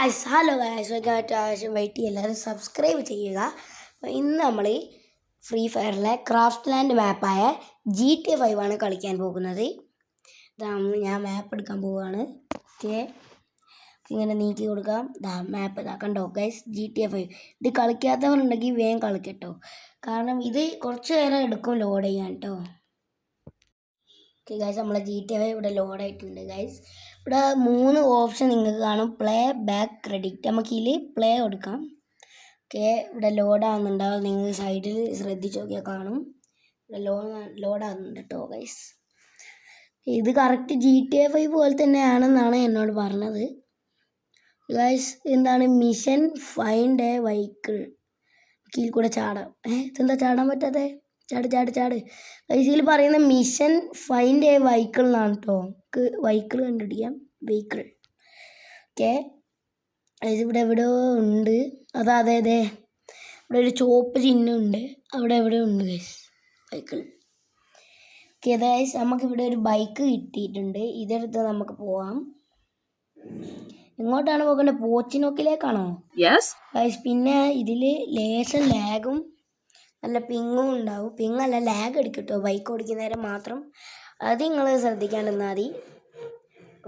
Hello guys ആവശ്യം wait ചെയ്യുക, എല്ലാവരും സബ്സ്ക്രൈബ് ചെയ്യുക. അപ്പോൾ ഇന്ന് നമ്മൾ ഫ്രീ ഫയറിലെ ക്രാഫ്റ്റ് ലാൻഡ് മാപ്പായ GTA 5 ആണ് കളിക്കാൻ പോകുന്നത്. ഞാൻ മാപ്പ് എടുക്കാൻ പോവുകയാണ്. ഓക്കെ, ഇങ്ങനെ നീക്കി കൊടുക്കാം. മാപ്പ് കണ്ടോ ഗൈസ്, GTA 5. ഇത് കളിക്കാത്തവരുണ്ടെങ്കിൽ വേഗം കളിക്കട്ടോ, കാരണം ഇത് കുറച്ച് നേരം എടുക്കും ലോഡ് ചെയ്യാൻ കേട്ടോ. ഓക്കെ ഗൈസ്, നമ്മളെ GTA 5 ഇവിടെ ലോഡായിട്ടുണ്ട് ഗൈസ്. ഇവിടെ 3 ഓപ്ഷൻ നിങ്ങൾക്ക് കാണും. Play, back, credit. നമുക്ക് ഇതിൽ പ്ലേ കൊടുക്കാം. ഓക്കെ, ഇവിടെ ലോഡാകുന്നുണ്ടാവും. നിങ്ങൾ സൈഡിൽ ശ്രദ്ധിച്ച് നോക്കിയാൽ കാണും. ഇവിടെ ലോഡാകുന്നുണ്ട് കേട്ടോ ഗൈസ്. ഇത് കറക്റ്റ് GTA 5 പോലെ തന്നെയാണെന്നാണ് എന്നോട് പറഞ്ഞത് ഗൈസ്. എന്താണ് മിഷൻ ഫൈൻഡ് എ വെഹിക്കിൾ. കീഴിൽ കൂടെ ചാടാം. ഇതെന്താ ചാടാൻ പറ്റാതെ? ചാട് ഗൈസ്, ഇതിൽ പറയുന്ന മിഷൻ ഫൈൻഡ് എ വെഹിക്കിൾ എന്നാണ് കേട്ടോ. നമുക്ക് വെഹിക്കിൾ കണ്ടുപിടിക്കാം. വെഹിക്കിൾ. ഓക്കെ, ഇവിടെ എവിടെയോ ഉണ്ട്. അതെ ഇവിടെ ഒരു ചുവപ്പ് ചിഹ്നമുണ്ട്. അവിടെ എവിടെയോ ഉണ്ട് ഗൈസ് വെഹിക്കിൾ. ഓക്കെ ഗൈസ്, നമുക്കിവിടെ ഒരു ബൈക്ക് കിട്ടിയിട്ടുണ്ട്. ഇതെടുത്ത് നമുക്ക് പോവാം. എങ്ങോട്ടാണ് പോകേണ്ടത്? പോച്ചിനോക്കിലേക്കാണോ? Yes guys. പിന്നെ ഇതിൽ ലേശം ലാഗും നല്ല പിങ്ങും ഉണ്ടാവും. പിങ്ങല്ല, ലാഗ് അടിക്കും കേട്ടോ ബൈക്ക് ഓടിക്കുന്ന നേരം മാത്രം. അത് നിങ്ങൾ ശ്രദ്ധിക്കാണ്ടിരുന്നാൽ മതി.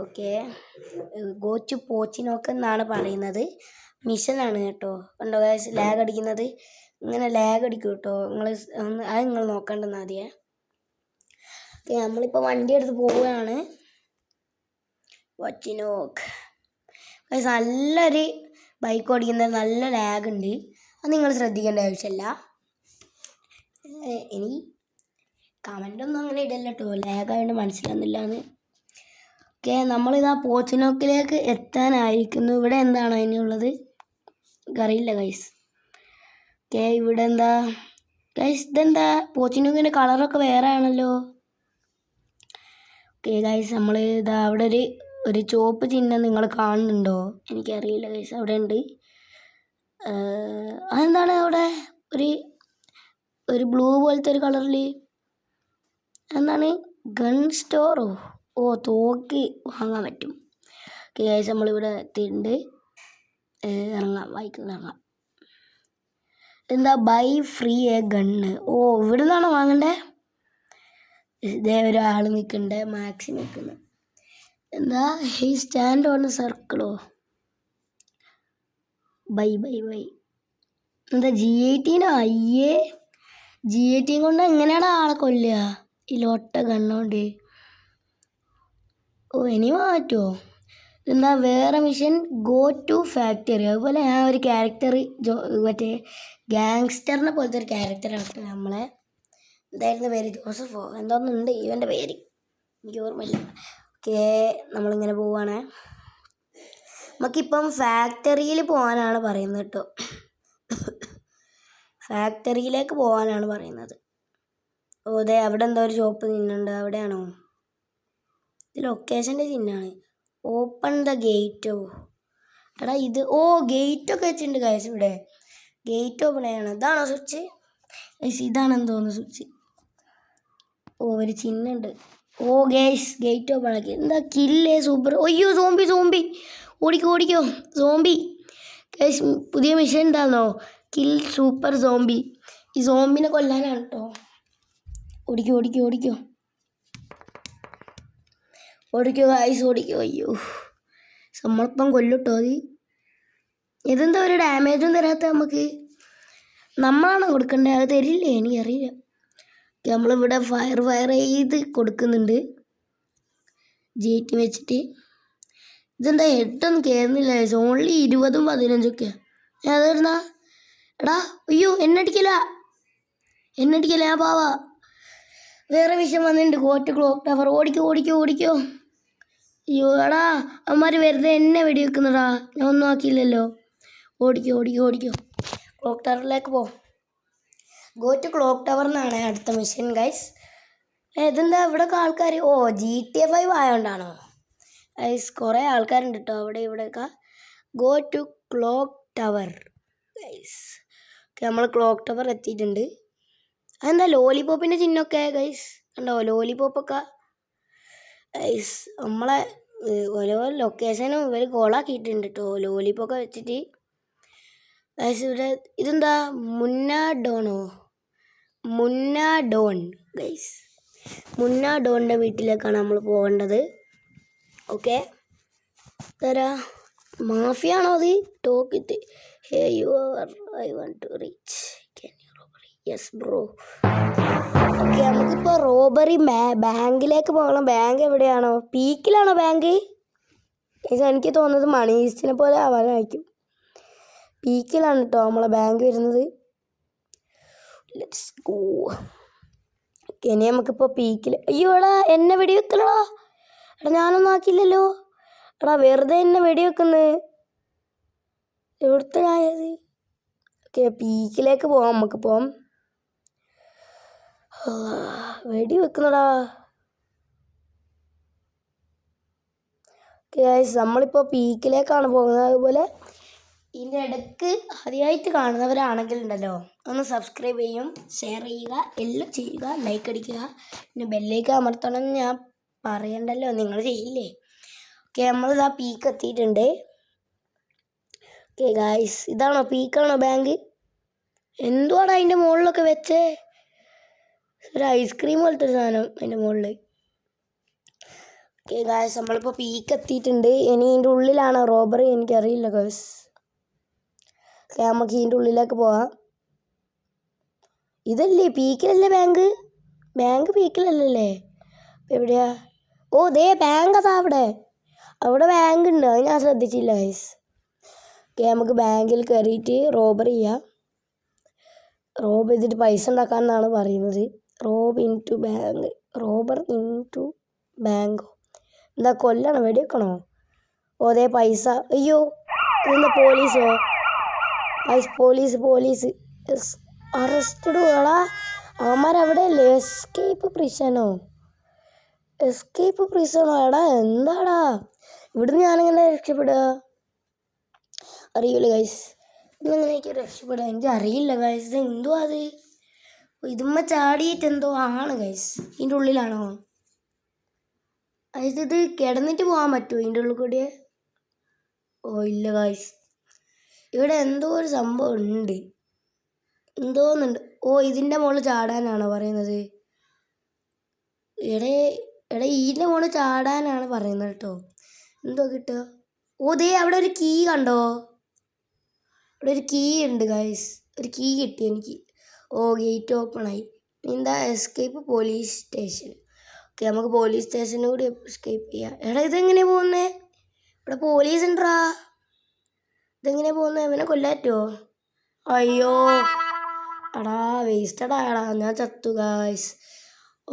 ഓക്കെ, ഗോ ടു പോച്ചിനോക്ക് എന്നാണ് പറയുന്നത്. മിഷനാണ് കേട്ടോ. കണ്ടോ ഗൈസ്, ലാഗ് അടിക്കുന്നത്. ഇങ്ങനെ ലാഗ് അടിക്കും കേട്ടോ. അത് നിങ്ങൾ നോക്കേണ്ടെന്നാൽ മതിയേ. ഓക്കെ, നമ്മളിപ്പോൾ വണ്ടി എടുത്ത് പോവുകയാണ്. പോച്ചിനോക്ക് ഗൈസ്, നല്ലൊരു ബൈക്ക് ഓടിക്കുന്നത്. നല്ല ലാഗ് ഉണ്ട്. അത് നിങ്ങൾ ശ്രദ്ധിക്കേണ്ട ആവശ്യമില്ല. ഇനി കമൻ്റൊന്നും അങ്ങനെ ഇടല്ല കേട്ടോ, ലാഗായതുകൊണ്ട് മനസ്സിലാകുന്നില്ല എന്ന്. ഓക്കെ, നമ്മളിതാ പോച്ചിനോക്കിലേക്ക് എത്താനായിരിക്കുന്നു. ഇവിടെ എന്താണ് അതിനുള്ളത് അറിയില്ല ഗൈസ്. ഓക്കെ, ഇവിടെ എന്താ ഗൈസ്? ഇതെന്താ? പോച്ചിനോക്കിൻ്റെ കളറൊക്കെ വേറെ ആണല്ലോ. ഓക്കെ ഗൈസ്, നമ്മൾ ഇതാ അവിടെ ഒരു ചുവപ്പ് ചിഹ്നം നിങ്ങൾ കാണുന്നുണ്ടോ? എനിക്കറിയില്ല ഗൈസ്, അവിടെ ഉണ്ട്. അതെന്താണ് അവിടെ ഒരു ബ്ലൂ പോലത്തെ ഒരു കളറിൽ? എന്താണ്? ഗൺ സ്റ്റോറോ? തോക്ക് വാങ്ങാൻ പറ്റും. ഓക്കെ ഗൈസ്, നമ്മളിവിടെ എത്തിയിട്ടുണ്ട്. ഇറങ്ങാം, ബൈക്കിൽ ഇറങ്ങാം. എന്താ? Buy free a gun. ഇവിടെ നിന്നാണോ വാങ്ങണ്ടേ? ഇതേ ഒരാൾ നിൽക്കുന്നുണ്ട്, മാക്സി നിൽക്കുന്നത്. എന്താ? ഹേ സ്റ്റാൻഡ് ഓൺ സർക്കിളോ? ബൈ എന്താ? G18? അയ്യേ, G18 കൊണ്ട് എങ്ങനെയാണ് ആളെ കൊല്ലുക? ഈ ലോട്ട കണ്ണോണ്ട്. ഇനി മാറ്റുമോ? എന്താ? വേറെ മിഷൻ, ഗോ ടു ഫാക്ടറി. അതുപോലെ ഞാൻ ഒരു ക്യാരക്ടർ, മറ്റേ ഗാങ്സ്റ്ററിനെ പോലത്തെ ഒരു ക്യാരക്ടറാണ് നമ്മളെ. എന്തായിരുന്നു പേര്? ജോസഫോ എന്തോന്നുണ്ട് ഇവൻ്റെ പേര്, എനിക്ക് ഓർമ്മയില്ല. ഓക്കെ, നമ്മളിങ്ങനെ പോവാണ്. നമുക്കിപ്പം ഫാക്ടറിയിൽ പോകാനാണ് പറയുന്നത് കേട്ടോ. ഫാക്ടറിയിലേക്ക് പോകാനാണ് പറയുന്നത്. അതെ, അവിടെ എന്തോ ഒരു ഷോപ്പ് ചിഹ്നമുണ്ട്. അവിടെയാണോ? ഇത് ലൊക്കേഷൻ്റെ ചിഹ്നമാണ്. Open the gate. എടാ ഇത് ഗേറ്റൊക്കെ വെച്ചിട്ടുണ്ട് ഗൈസ്. ഇവിടെ ഗേറ്റ് ഓപ്പൺ ചെയ്യണം. ഇതാണോ സ്വിച്ച് ഗൈസ്? ഇതാണെന്ന് തോന്നുന്നു സ്വിച്ച്. ഒരു ചിഹ്നമുണ്ട്. ഗൈസ്, ഗേറ്റ് ഓപ്പൺ ആക്കി. എന്താ? കില്ലേ സൂപ്പർ. അയ്യോ, സോംബി. ഓടിക്കോ സോംബി. ഗൈസ്, പുതിയ മിഷൻ എന്താണോ? Kill super zombie. ഈ സോംബിനെ കൊല്ലാനാണ് കേട്ടോ. ഓടിക്കോ ഗൈസ്, ഓടിക്കോ. അയ്യോ, നമ്മളിപ്പം കൊല്ലിട്ടോ. ഇതെന്താ ഒരു ഡാമേജും തരാത്ത? നമുക്ക് നമ്മളാണ് കൊടുക്കേണ്ടത്, അത് തരില്ലേ? എനിക്കറിയില്ല. നമ്മളിവിടെ ഫയർ ചെയ്ത് കൊടുക്കുന്നുണ്ട് ജേറ്റി വെച്ചിട്ട്. ഇതെന്താ 8 കയറുന്നില്ല? ഓൺലി 20, 15 ഞാൻ അതെടുന്ന. എടാ അയ്യോ, എണ്ണടിക്കല ഞാൻ പാവാ. വേറെ വിഷയം വന്നിട്ടുണ്ട്. കോട്ട് ക്ലോക്ക് ടവർ. ഓടിക്കോ. അയ്യോ എടാ, അവന്മാർ വെറുതെ എന്നെ വെടിവെക്കുന്നടാ. ഞാൻ ഒന്നും ആക്കിയില്ലല്ലോ. ഓടിക്കോ. ക്ലോക്ക് ടവറിലേക്ക് പോ. ഗോ ടു ക്ലോക്ക് ടവർ എന്നാണ് അടുത്ത മിഷൻ ഗൈസ്. ഇതെന്താ ഇവിടെയൊക്കെ ആൾക്കാർ? GTA 5 ആയതുകൊണ്ടാണോ ഗൈസ്? കുറേ ആൾക്കാരുണ്ട് കേട്ടോ അവിടെ ഇവിടെയൊക്കെ. Go to clock tower guys. Okay, നമ്മൾ ക്ലോക്ക് ടവർ എത്തിയിട്ടുണ്ട്. അതെന്താ ലോലിപോപ്പിൻ്റെ ചിഹ്നമൊക്കെ ഗൈസ്? കണ്ടോ ലോലിപോപ്പൊക്കെ ഗൈസ്? നമ്മളെ ഓരോ ലൊക്കേഷനും ഇവർ കോളാക്കിയിട്ടുണ്ട് കേട്ടോ ലോലിപ്പൊക്കെ വെച്ചിട്ട്. ഗൈസ് ഇവിടെ ഇതെന്താ മുന്നാഡോണോ? മുന്നാഡോൺ ഗൈസ്, മുന്നാഡോണിൻ്റെ വീട്ടിലേക്കാണ് നമ്മൾ പോകേണ്ടത്. ഓക്കെ, തരാ മാഫിയാണോ അത്? Talk it. Hey you are, I want to reach. Can you robbery? Yes bro. Okay, നമുക്കിപ്പോൾ റോബറി ബാങ്കിലേക്ക് പോകണം. ബാങ്ക് എവിടെയാണോ? പീക്കിലാണോ ബാങ്ക്? എനിക്ക് തോന്നുന്നത് മണി ഈസ്റ്റിനെ പോലെ ആവാനായിരിക്കും. പീക്കിലാണ് കേട്ടോ നമ്മളെ ബാങ്ക് വരുന്നത്. Let's go. ഓക്കെ, ഇനി നമുക്കിപ്പോൾ പീക്കിൽ. അയ്യോ എടാ, എന്നെ വെടിവെക്കലടാ. എടാ ഞാനൊന്നും ആക്കില്ലല്ലോ. എടാ വെറുതെ എന്നെ വെടിവെക്കുന്നത്. എവിടുത്തെ ആയത്? ഓക്കെ, പീക്കിലേക്ക് പോവാം. നമുക്ക് പോവാം. വെടിവെക്കുന്നടാ. ഓക്കെ ഗൈസ്, നമ്മളിപ്പോൾ പീക്കിലേക്കാണ് പോകുന്നത്. അതുപോലെ ഇതിൻ്റെ ഇടയ്ക്ക് ആദ്യമായിട്ട് കാണുന്നവരാണെങ്കിൽ ഉണ്ടല്ലോ, ഒന്ന് സബ്സ്ക്രൈബ് ചെയ്യും, ഷെയർ ചെയ്യുക, എല്ലാം ചെയ്യുക, ലൈക്ക് അടിക്കുക, പിന്നെ ബെല്ലേക്ക് അമർത്തണം എന്ന് ഞാൻ പറയണ്ടല്ലോ, നിങ്ങൾ ചെയ്യില്ലേ? ഓക്കെ, നമ്മളിതാ പീക്ക് എത്തിയിട്ടുണ്ട്. ഓക്കെ ഗൈസ്, ഇതാണോ പീക്കാണോ ബാങ്ക്? എന്തുവാണ് അതിൻ്റെ മുകളിലൊക്കെ വെച്ചേ? ഒരു ഐസ്ക്രീം പോലത്തെ ഒരു സാധനം അതിൻ്റെ മുകളിൽ. ഓക്കെ ഗൈസ്, നമ്മളിപ്പോൾ പീക്ക് എത്തിയിട്ടുണ്ട്. ഇനി ഇതിൻ്റെ ഉള്ളിലാണോ റോബറി? എനിക്കറിയില്ല ഗൈസ്. ഓക്കെ, നമുക്ക് ഇതിൻ്റെ ഉള്ളിലേക്ക് പോവാം. ഇതല്ലേ പീക്കിലല്ലേ ബാങ്ക്? ബാങ്ക് പീക്കിലല്ലേ? എവിടെയാ? ഓ ദേ ബാങ്ക്, അതാ അവിടെ. അവിടെ ബാങ്ക് ഉണ്ട്, അത് ഞാൻ ശ്രദ്ധിച്ചില്ല ഗൈസ്. ഓക്കെ, നമുക്ക് ബാങ്കിൽ കയറിയിട്ട് റോബറി ചെയ്യാം. റോബ് ചെയ്തിട്ട് പൈസ ഉണ്ടാക്കാമെന്നാണ് പറയുന്നത്. Rob into bank, robber into ബാങ്കോ? എന്താ കൊല്ലണോ? വെടിവെക്കണോ? ഓ ദേ പൈസ. അയ്യോ, ഇതെന്താ പോലീസോ? Police arrested. വേടാ അവന്മാരവിടെ അല്ലേ? എസ്കേപ്പ് പ്രിസണോ? എടാ എന്താടാ, ഇവിടുന്ന് ഞാനെങ്ങനെ രക്ഷപ്പെടുക? അറിയില്ല ഗൈസ്, ഇന്നെങ്ങനെ എനിക്ക് രക്ഷപ്പെടുക? എനിക്ക് അറിയില്ല ഗൈസ്. ഇത് എന്തുവാ അത്? ഇതുമ്മ ചാടിയിട്ട് എന്തോ ആണ് ഗൈസ്. ഇതിൻ്റെ ഉള്ളിലാണോ? ഇത് കിടന്നിട്ട് പോകാൻ പറ്റുമോ ഇതിൻ്റെ ഉള്ളിൽ കൂടി? ഓ ഇല്ല ഗൈസ്, ഇവിടെ എന്തോ ഒരു സംഭവം ഉണ്ട്, എന്തോന്നുണ്ട്. ഓ ഇതിൻ്റെ മുകളിൽ ചാടാനാണോ പറയുന്നത്? ഇതിൻ്റെ മുകളിൽ ചാടാനാണ് പറയുന്നത് കേട്ടോ. എന്തോ കിട്ടുക? ഓ ദേ അവിടെ ഒരു കീ കണ്ടോ? ഇവിടെ ഒരു കീ ഉണ്ട് ഗൈസ്, ഒരു കീ കിട്ടി എനിക്ക്. ഓ ഗേറ്റ് ഓപ്പൺ ആയി. എന്താ എസ്കേപ്പ് പോലീസ് സ്റ്റേഷൻ. ഓക്കെ, നമുക്ക് പോലീസ് സ്റ്റേഷനും കൂടി എസ്കേപ്പ് ചെയ്യാം. എടാ ഇതെങ്ങനെയാണ് പോകുന്നത്? ഇവിടെ പോലീസ് ഉണ്ടാ. ഇതെങ്ങനെയാണ് പോകുന്നത്? ഇവനെ കൊല്ലാറ്റോ? അയ്യോ എടാ, വേസ്റ്റഡാ. ഞാൻ ചത്തു ഗായ്സ്.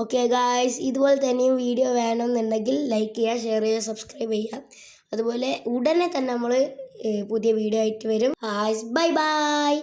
ഓക്കെ ഗായ്സ്, ഇതുപോലെ തന്നെയും വീഡിയോ വേണമെന്നുണ്ടെങ്കിൽ ലൈക്ക് ചെയ്യുക, ഷെയർ ചെയ്യുക, സബ്സ്ക്രൈബ് ചെയ്യുക. അതുപോലെ ഉടനെ തന്നെ നമ്മൾ പുതിയ വീഡിയോ ആയിട്ട് വരും. Bye bye.